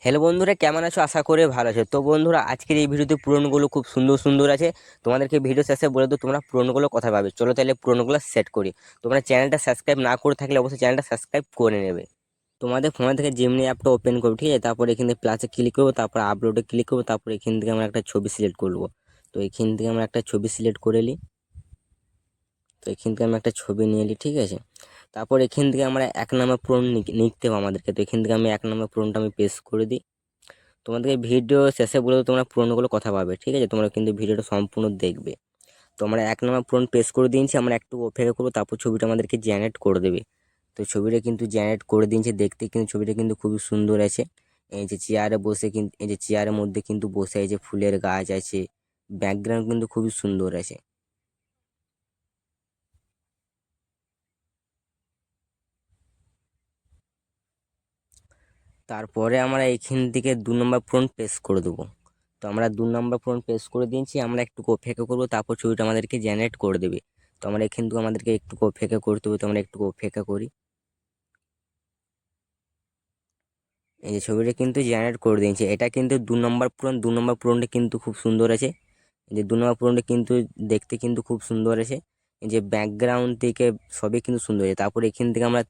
Hello বন্ধুরা, কেমন আছো? আশা করে ভালো আছো। তো বন্ধুরা, আজকের এই ভিডিওতে পূরণগুলো খুব সুন্দর সুন্দর আছে। তোমাদেরকে ভিডিও শেষে বলে দেবো তোমরা পূরণগুলো কোথায় পাবে। চলো তাহলে পূরণগুলো সেট করি। তোমরা চ্যানেলটা সাবস্ক্রাইব না করে থাকলে অবশ্যই চ্যানেলটা সাবস্ক্রাইব করে নেবে। তোমাদের ফোনে থেকে যেমনি অ্যাপটা ওপেন করবো, ঠিক আছে? তারপর এখান থেকে প্লাসে ক্লিক করবো, তারপর আপলোডে ক্লিক করবো, তারপর এখান থেকে আমরা একটা ছবি সিলেক্ট করবো। তো এখান থেকে আমরা একটা ছবি সিলেক্ট করে নিই। তো এখান থেকে আমি একটা ছবি নিয়ে নিই, ঠিক আছে? তারপর এখান থেকে আমরা 1 নম্বর পূরণ নিতে হবে আমাদেরকে। তো এখান থেকে আমি 1 নম্বর পূরণটা আমি পেস্ট করে দিই। তোমাদেরকে ভিডিও শেষে বলে দেবো তোমরা পূরণগুলো কথা পাবে, ঠিক আছে? তোমরা কিন্তু ভিডিওটা সম্পূর্ণ দেখবে। তো আমরা 1 নম্বর পূরণ পেস্ট করে দিয়েছি, আমরা একটু অপেক্ষা করবো, তারপর ছবিটা আমাদেরকে জেনারেট করে দেবে। তো ছবিটা কিন্তু জেনারেট করে দিয়েছে, দেখতে কিন্তু ছবিটা কিন্তু খুবই সুন্দর আছে। এই যে চেয়ারে বসে কিন্তু, এই যে চেয়ারের মধ্যে কিন্তু বসে আছে, ফুলের গাছ আছে, ব্যাকগ্রাউন্ড কিন্তু খুবই সুন্দর আছে। তারপরে আমরা এখান থেকে 2 নম্বর পূরণ পেস্ট করে দেবো। তো আমরা 2 নম্বর পূরণ পেস্ট করে দিয়েছি, আমরা একটু অপেক্ষা করবো, তারপর ছবিটা আমাদেরকে জেনারেট করে দেবে। তো আমরা এখান থেকে আমাদেরকে একটু অপেক্ষা করতে হবে, তো আমরা একটু অপেক্ষা করি। এই যে ছবিটা কিন্তু জেনারেট করে দিয়েছে, এটা কিন্তু 2 নম্বর পূরণ। 2 নম্বর পূরণটা কিন্তু খুব সুন্দর আছে। এই যে 2 নম্বর পূরণটা কিন্তু দেখতে কিন্তু খুব সুন্দর আছে। এই যে ব্যাকগ্রাউন্ড থেকে সবই কিন্তু সুন্দর আছে। তারপরে এখান থেকে আমরা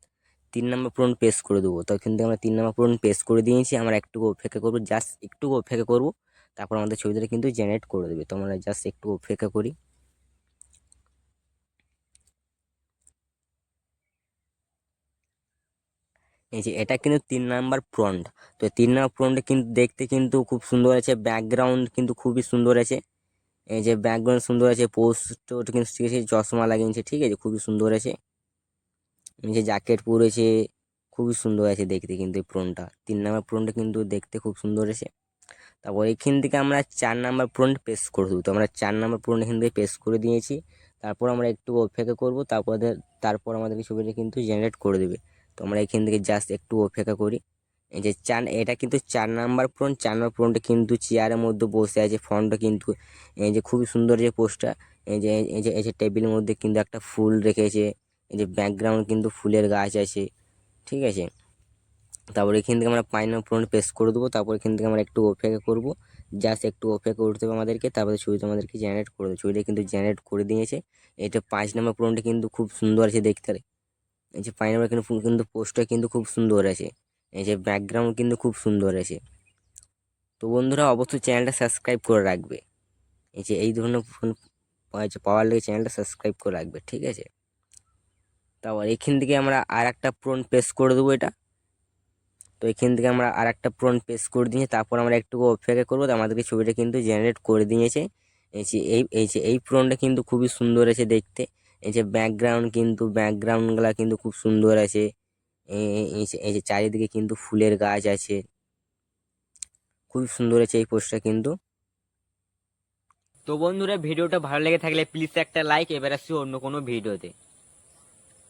3 নম্বর পূরণ পেস্ট করে দেবো। তো এখান থেকে আমরা 3 নম্বর পূরণ পেস্ট করে দিয়েছি, আমরা একটু অপেক্ষা করবো, জাস্ট একটু অপেক্ষা করবো। তারপর আমাদের ছবিটা কিন্তু জেনারেট করে দেবে। তো আমরা জাস্ট একটু অপেক্ষা করি। এই যে এটা কিন্তু 3 নম্বর প্রন্ট। তো 3 নম্বর প্রন্টে কিন্তু দেখতে কিন্তু খুব সুন্দর আছে, ব্যাকগ্রাউন্ড কিন্তু খুবই সুন্দর আছে। এই যে ব্যাকগ্রাউন্ড সুন্দর আছে, পোস্ট কিন্তু ঠিক আছে, চশমা লাগিয়েছে, ঠিক আছে, খুবই সুন্দর আছে। এই যে জ্যাকেট পরেছে, খুবই সুন্দর আছে দেখতে কিন্তু এই প্রন্টটা। 3 নম্বর প্রন্টটা কিন্তু দেখতে খুব সুন্দর আছে। তারপর এখান থেকে আমরা 4 নম্বর প্রন্ট পেস্ট করে দেবো। তো আমরা 4 নম্বর প্রন্ট এখান থেকে পেস্ট করে দিয়েছি। তারপর আমরা একটু অপেক্ষা করবো, তারপর আমাদেরকে ছবিটা কিন্তু জেনারেট করে দেবে। তো আমরা এখান থেকে জাস্ট একটু অপেক্ষা করি। এই যে এটা কিন্তু 4 নম্বর পূরণ। 4 নম্বর পূরণটা কিন্তু চেয়ারের মধ্যে বসে আছে, ফন্টটা কিন্তু এই যে খুবই সুন্দর যে পোস্টটা। এই যে টেবিলের মধ্যে কিন্তু একটা ফুল রেখেছে। এই যে ব্যাকগ্রাউন্ড কিন্তু ফুলের গাছ আছে, ঠিক আছে? তারপর এখান থেকে আমরা 5 নম্বর পূরণ পেস্ট করে দেবো। তারপর এখান থেকে আমরা একটু অপেক্ষা করবো, জাস্ট একটু অপেক্ষা করতে হবে আমাদেরকে। তারপরে ছবিটা আমাদেরকে জেনারেট করে দেবে। ছবিটা কিন্তু জেনারেট করে দিয়েছে। এটা 5 নম্বর পূরণটা কিন্তু খুব সুন্দর আছে দেখতে। এই যে 5 নম্বর কিন্তু পোস্টটা কিন্তু খুব সুন্দর আছে। এই যে ব্যাকগ্রাউন্ড কিন্তু খুব সুন্দর আছে। তো বন্ধুরা, অবশ্যই চ্যানেলটা সাবস্ক্রাইব করে রাখবে। এই যে এই ধরনের ফোন পাওয়ার লেগে চ্যানেলটা সাবস্ক্রাইব করে রাখবে, ঠিক আছে? তারপর এখান থেকে আমরা আর একটা প্রন পেস্ট করে দেবো এটা। তো এখান থেকে আমরা আর একটা প্রন পেস্ট করে দিয়েছি, তারপর আমরা একটু অপেক্ষা করবো। তো আমাদেরকে ছবিটা কিন্তু জেনারেট করে দিয়েছে। এই প্রনটা কিন্তু খুবই সুন্দর আছে দেখতে। ব্যাকগ্রাউন্ডগুলা কিন্তু খুব সুন্দর আছে। এই যে চারিদিকে কিন্তু ফুলের গাছ আছে, খুবই সুন্দর আছে এই পোস্টটা কিন্তু। তো বন্ধুরা, ভিডিওটা ভালো লেগে থাকলে প্লিজ একটা লাইক। এবার আসছি অন্য কোনো ভিডিওতে।